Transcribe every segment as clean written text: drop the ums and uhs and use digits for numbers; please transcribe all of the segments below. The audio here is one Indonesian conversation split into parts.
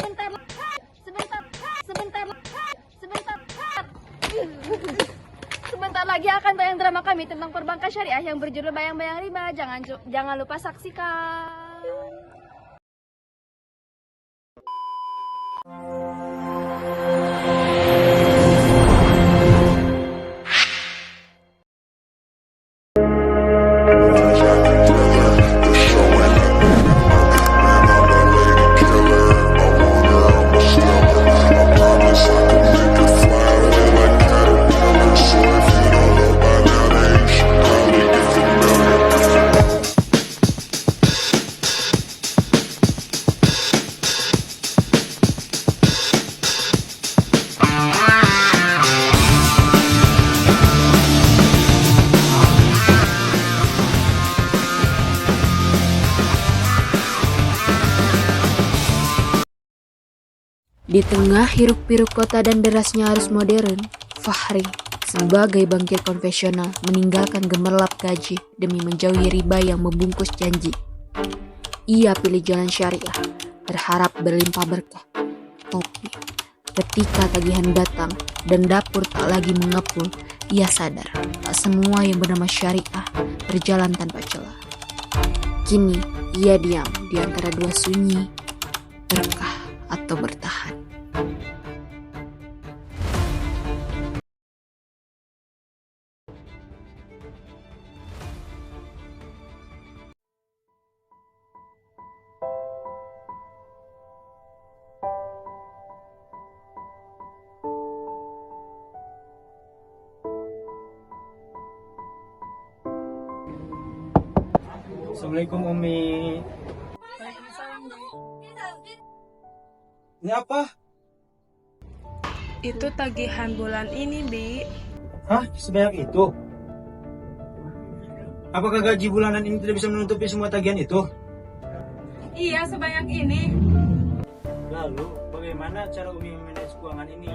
Sebentar, sebentar, sebentar, sebentar. Sebentar lagi akan tayang drama kami tentang perbankan syariah yang berjudul Bayang-Bayang Riba. Jangan lupa saksikan. Di tengah hiruk-pikuk kota dan derasnya arus modern, Fahri sebagai bankir konvensional meninggalkan gemerlap gaji demi menjauhi riba yang membungkus janji. Ia pilih jalan syariah, berharap berlimpah berkah. Tapi ketika tagihan datang dan dapur tak lagi mengepul, ia sadar tak semua yang bernama syariah berjalan tanpa celah. Kini ia diam di antara dua sunyi, berkah atau bertahan. Assalamualaikum Umi. Ini apa? Itu tagihan bulan ini, Bi. Hah? Sebanyak itu? Apakah gaji bulanan ini tidak bisa menutupi semua tagihan itu? Iya, sebanyak ini. Lalu, bagaimana cara Umi memanage keuangan ini?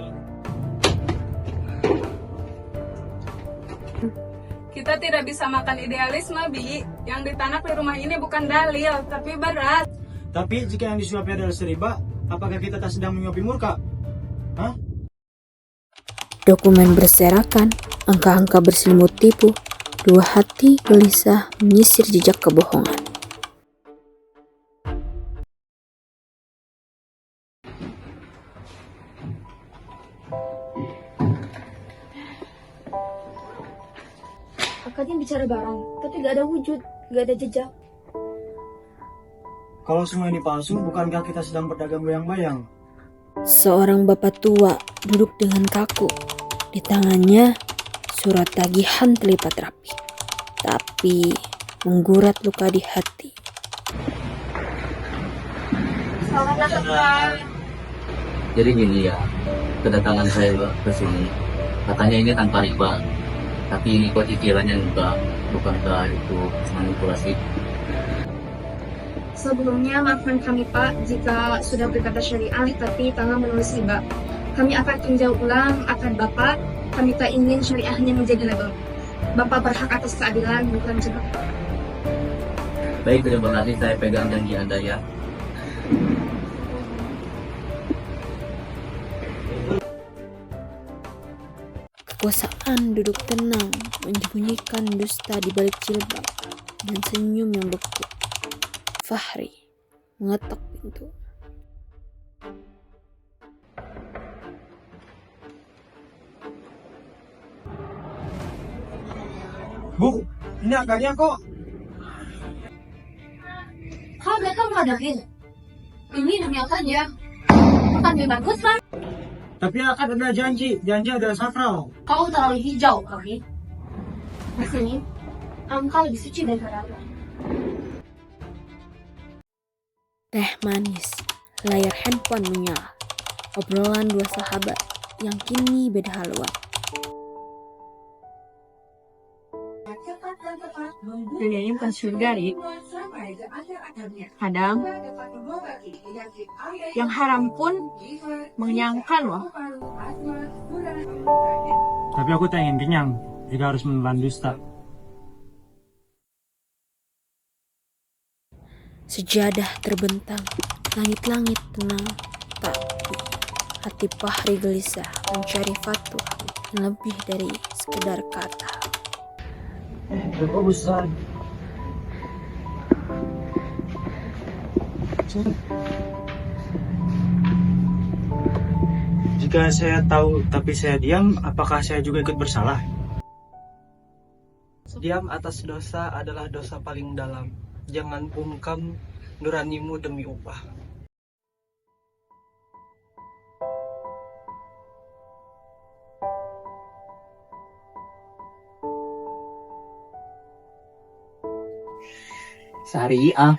Kita tidak bisa makan idealisme, Bi. Yang ditanak di rumah ini bukan dalil, tapi beras. Tapi jika yang disuapi adalah seriba, apakah kita tak sedang menyuapi murka? Hah? Dokumen berserakan, angka-angka berselimut tipu, dua hati gelisah menyisir jejak kebohongan. Akadnya bicara barang, tapi gak ada wujud, gak ada jejak. Kalau semua ini palsu, bukankah kita sedang berdagang bayang-bayang? Seorang bapak tua duduk dengan kaku. Di tangannya surat tagihan terlipat rapi, tapi menggurat luka di hati. Selamat datang, Pak. Jadi gini ya, kedatangan saya ke sini, katanya ini tanpa riba, tapi kok cicilannya enggak, bukankah itu manipulasi? Sebelumnya maafkan kami Pak jika sudah berkata syariah tapi tangan menulis riba. Kami akan tinjau ulang akad Bapak. Kami tak ingin syariahnya menjadi label. Bapak berhak atas keadilan, bukan jebak. Baik, terima kasih, saya pegang janji Anda ya. Kekuasaan duduk tenang, menyembunyikan dusta di balik jilbab dan senyum yang beku. Fahri mengetok pintu. Bu, ini akarnya kok. Kau mereka menghadapi ini demi akadnya. Bukan lebih bagus Pak. Tapi akad adalah janji adalah safral. Kau terlalu hijau kali. Di sini, angka lebih suci daripada aku. Teh manis, layar handphone menyala. Obrolan dua sahabat yang kini beda haluan. Dunia ini bukan surga, Ri. Kadang, yang haram pun mengenyangkan loh. Tapi aku tak ingin kenyang jika harus menelan dusta. Sejadah terbentang, langit-langit tenang, Tapi hati Fahri gelisah mencari fatwa yang lebih dari sekedar kata. Jika saya tahu tapi saya diam, apakah saya juga ikut bersalah? Diam atas dosa adalah dosa paling dalam. Jangan bungkam nuranimu demi upah. Syariah.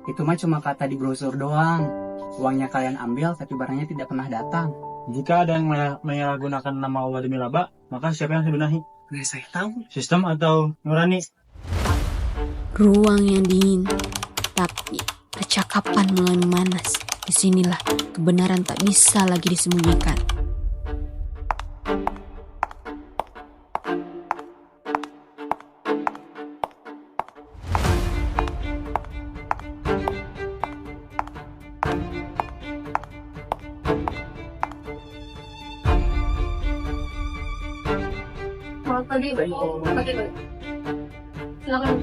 Itu mah cuma kata di brosur doang. Uangnya kalian ambil tapi barangnya tidak pernah datang. Jika ada yang menyalahgunakan nama Allah demi laba, maka siapa yang sebenahi? Nah, saya tahu. Sistem atau nurani? Ruang yang dingin, tapi percakapan mulai memanas. Disinilah kebenaran tak bisa lagi disembunyikan. Selamat pagi, Mbak. Silakan.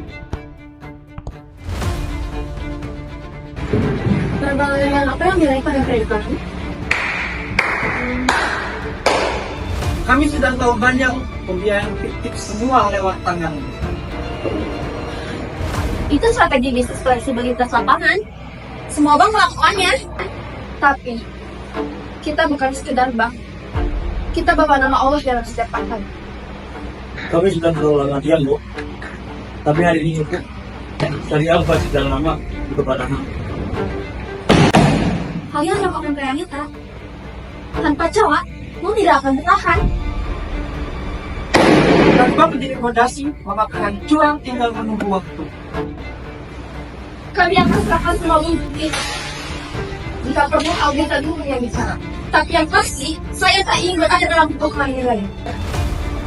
Penerbangan apa yang diraih pada kredit kami? Kami sudah tahu banyak pembiayaan fiktif semua lewat tangan. Itu strategi bisnis fleksibilitas lapangan. Semua bank melakukannya. Tapi, kita bukan sekedar bank. Kita bawa nama Allah dalam setiap pakai. Kami sudah berulang latihan, Bu. Tapi hari ini cukup. Dari apa sudah lama kepada Kalian melakukan realita. Tanpa celah, lu tidak akan bertahan. Tanpa menjadi fondasi, maka kehancuran tinggal menunggu waktu. Kalian serahkan semua bukti. Jika perlu, Aldi tadi yang bicara. Tapi yang pasti, saya tak ingin berada dalam hukuman ini lagi.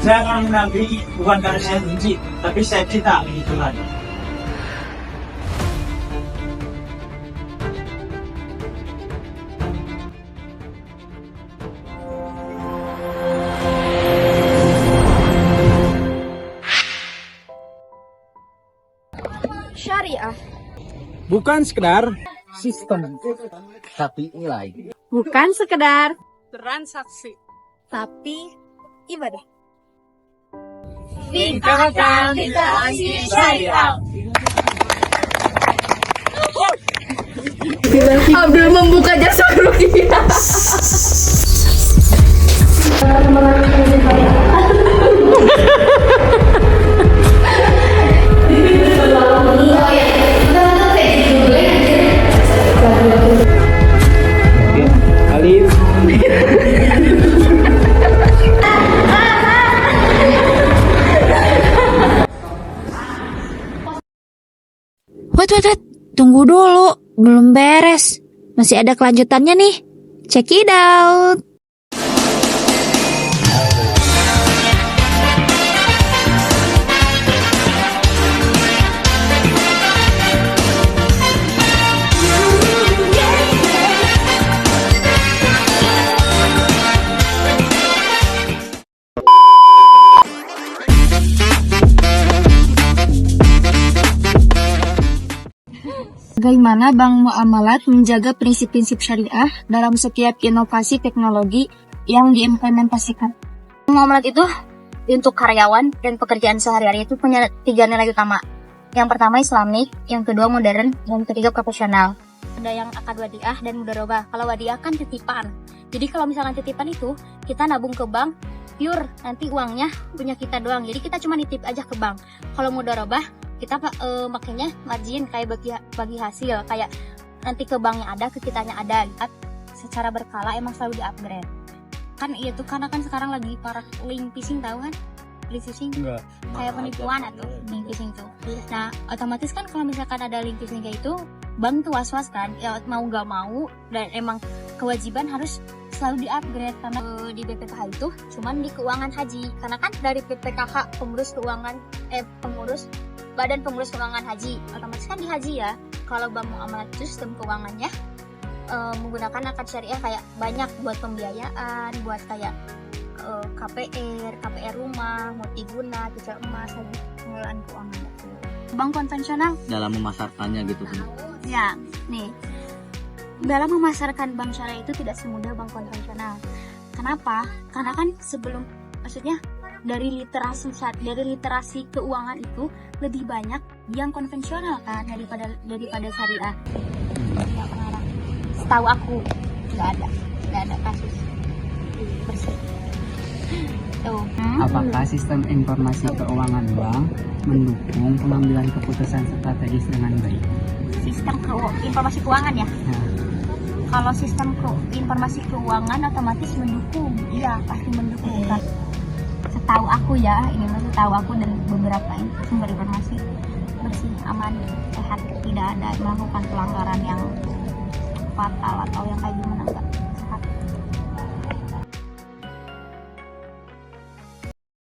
Saya akan menampingi bukan karena saya benci, tapi saya cinta bagi Tuhan. Syariah. Bukan sekedar sistem, Tapi nilai. Bukan sekedar, Transaksi. tapi ibadah. Tingkatkan literasi syariah. Abdul membuka jasa rupiah. Alif. Wait. Tunggu dulu. Belum beres. Masih ada kelanjutannya nih. Check it out. Bagaimana Bank Muamalat menjaga prinsip-prinsip syariah dalam setiap inovasi teknologi yang diimplementasikan? Muamalat itu untuk karyawan dan pekerjaan sehari-hari itu punya 3 nilai utama. Yang pertama Islamik, yang kedua modern, yang ketiga profesional. Ada yang akad wadiah dan mudharabah. Kalau wadiah kan titipan. Jadi kalau misalkan titipan itu kita nabung ke bank pure, nanti uangnya punya kita doang. Jadi kita cuma nitip aja ke bank. Kalau mudharabah kita makanya margin kayak bagi hasil, kayak nanti ke banknya ada, ke kitanya ada. Secara berkala emang selalu di-upgrade. Kan itu karena kan sekarang lagi para link phishing, tahu kan? Link phishing kayak penipuan atau link phishing tuh. Nah, otomatis kan kalau misalkan ada link phishing kayak itu, bank tuh was-was kan, ya mau nggak mau, dan emang kewajiban harus selalu di-upgrade. Karena di BPKH itu cuman di keuangan haji, karena kan dari BPKH Badan Pengurus Keuangan Haji, otomatis kan di haji ya. Kalau Bank Muamalat itu sistem keuangannya menggunakan akad syariah kayak banyak buat pembiayaan, buat kayak KPR rumah, multiguna, cicil emas, pengelolaan keuangan. Bank konvensional dalam memasarkannya gitu kan. ya, nih, dalam memasarkan bank syariah itu tidak semudah bank konvensional. Kenapa? Karena kan maksudnya dari literasi keuangan itu lebih banyak yang konvensional kan daripada syariah. Nggak pernah ada. Setahu aku nggak ada kasus bersih. Tuh. Apakah sistem informasi keuangan bank mendukung pengambilan keputusan strategis dengan baik? Sistem informasi keuangan ya? Nah, Kalau sistem informasi keuangan otomatis mendukung, iya pasti mendukung kan. Setahu aku ya, ini masih tahu aku dan beberapa sumber informasi bersih, aman, sehat, tidak ada melakukan pelanggaran yang fatal atau yang kayak gimana enggak.